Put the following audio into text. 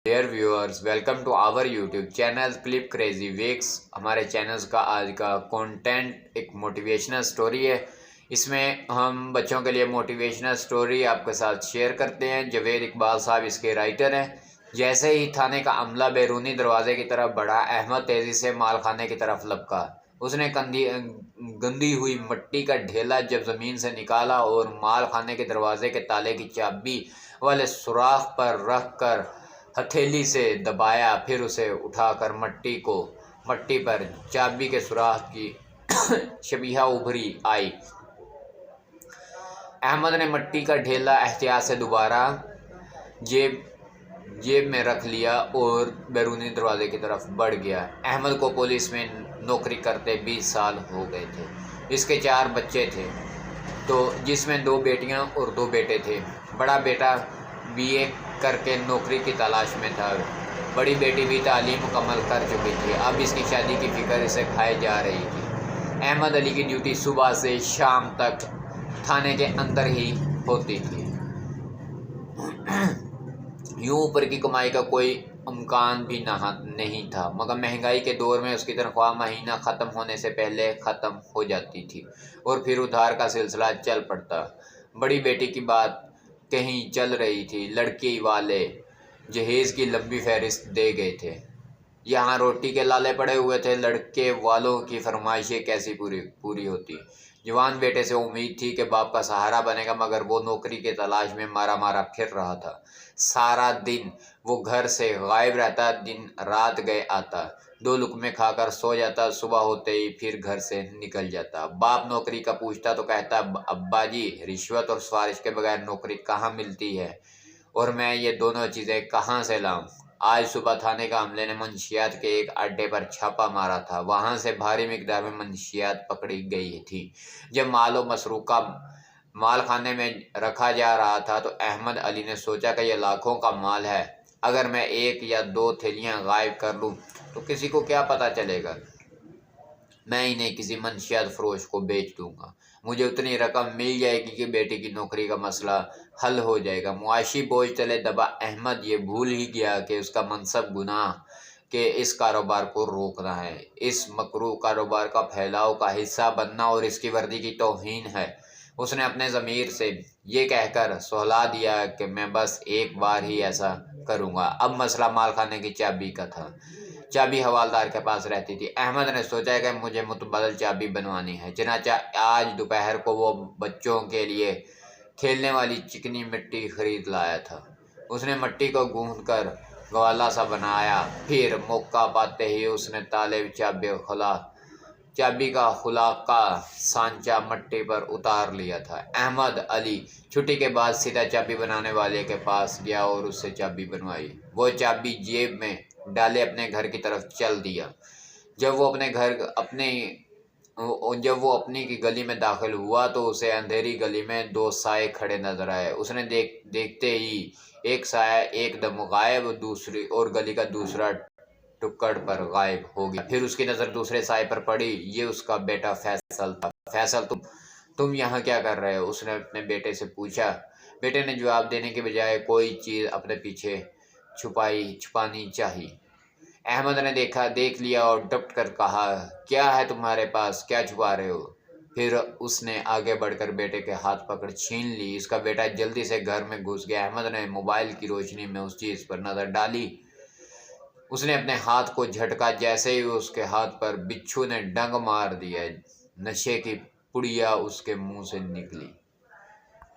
Dear viewers, welcome to our YouTube channel clip crazy weeks. हमारे channels का आज का कंटेंट एक मोटिवेशनल स्टोरी है। इसमें हम बच्चों के लिए मोटिवेशनल स्टोरी आपके साथ शेयर करते हैं। जवेद इकबाल साहब इसके राइटर हैं। जैसे ही थाने का अमला बैरूनी दरवाजे की तरफ बढ़ा, अहमद तेज़ी से मालखाने की तरफ लपका। उसने गंदी हुई मिट्टी का ढेला जब ज़मीन से निकाला और मालखाने के दरवाजे के ताले की चाबी वाले सुराख पर रख कर हथेली से दबाया। फिर उसे उठाकर मट्टी पर चाबी के सुराख की शबीहा उभरी आई। अहमद ने मट्टी का ढेला एहतियात से दोबारा जेब में रख लिया और बैरूनी दरवाजे की तरफ बढ़ गया। अहमद को पुलिस में नौकरी करते 20 साल हो गए थे। इसके 4 बच्चे थे, तो जिसमें 2 बेटियां और 2 बेटे थे। बड़ा बेटा बीए करके नौकरी की तलाश में था। बड़ी बेटी भी तालीम मुकम्मल कर चुकी थी। अब इसकी शादी की फिक्र इसे खाई जा रही थी। अहमद अली की ड्यूटी सुबह से शाम तक थाने के अंदर ही होती थी। यूं ऊपर की कमाई का कोई इम्कान भी नहीं था, मगर महंगाई के दौर में उसकी तनख्वाह महीना ख़त्म होने से पहले ख़त्म हो जाती थी और फिर उधार का सिलसिला चल पड़ता। बड़ी बेटी की बात कहीं चल रही थी। लड़की वाले जहेज़ की लंबी फहरिस्त दे गए थे। यहाँ रोटी के लाले पड़े हुए थे। लड़के वालों की फरमाइशें कैसी पूरी होती। जवान बेटे से उम्मीद थी कि बाप का सहारा बनेगा, मगर वो नौकरी की तलाश में मारा फिर रहा था। सारा दिन वो घर से गायब रहता, दिन रात गए आता, 2 लुकमे खाकर सो जाता, सुबह होते ही फिर घर से निकल जाता। बाप नौकरी का पूछता तो कहता, अब्बा जी, रिश्वत और सिफारिश के बगैर नौकरी कहाँ मिलती है और मैं ये दोनों चीज़ें कहाँ से लाऊं। आज सुबह थाने का अमले ने मंशियात के एक अड्डे पर छापा मारा था। वहां से भारी मिकदार में मंशियात पकड़ी गई थी। जब मालो मसरूका माल खाने में रखा जा रहा था तो अहमद अली ने सोचा कि यह लाखों का माल है। अगर मैं 1 या 2 थैलियां गायब कर लूं तो किसी को क्या पता चलेगा। मैं इन्हें किसी मंशियात फरोश को बेच दूंगा। मुझे उतनी रकम मिल जाएगी कि बेटी की नौकरी का मसला हल हो जाएगा। मुआशी बोझ तले दबा अहमद ये भूल ही गया कि उसका मनसब गुनाह के इस कारोबार को रोकना है। इस मकरूह कारोबार का फैलाव का हिस्सा बनना और इसकी वर्दी की तौहीन है। उसने अपने ज़मीर से ये कहकर सुलझा दिया कि मैं बस एक बार ही ऐसा करूँगा। अब मसला मालखाने की चाबी का था। चाबी हवालदार के पास रहती थी। अहमद ने सोचा कि मुझे मुतबदल चाबी बनवानी है। चनाचा आज दोपहर को वो बच्चों के लिए खेलने वाली चिकनी मिट्टी खरीद लाया था। उसने मिट्टी को गूंथकर गवाला सा बनाया। फिर मौका पाते ही उसने ताले चाबी का खुला का सांचा मिट्टी पर उतार लिया था। अहमद अली छुट्टी के बाद सीधा चाबी बनाने वाले के पास गया और उससे चाबी बनवाई। वो चाबी जेब में डाले अपने घर की तरफ चल दिया। जब वो अपनी की गली में दाखिल हुआ तो उसे अंधेरी गली में 2 साए खड़े नजर आए। उसने देखते ही एक साया एकदम गायब, दूसरी और गली का दूसरा टुकड़ पर गायब हो गया। फिर उसकी नज़र दूसरे साए पर पड़ी। ये उसका बेटा फैसल था। फैसल, तुम यहाँ क्या कर रहे हो? उसने अपने बेटे से पूछा। बेटे ने जवाब देने के बजाय कोई चीज़ अपने पीछे छुपानी चाहिए। अहमद ने देख लिया और डट कर कहा, क्या है तुम्हारे पास, क्या छुपा रहे हो? फिर उसने आगे बढ़कर बेटे के हाथ पकड़ छीन ली। इसका बेटा जल्दी से घर में घुस गया। अहमद ने मोबाइल की रोशनी में उस चीज़ पर नज़र डाली। उसने अपने हाथ को झटका। जैसे ही उसके हाथ पर बिच्छू ने डंग मार दिया, नशे की पुड़िया उसके मुंह से निकली।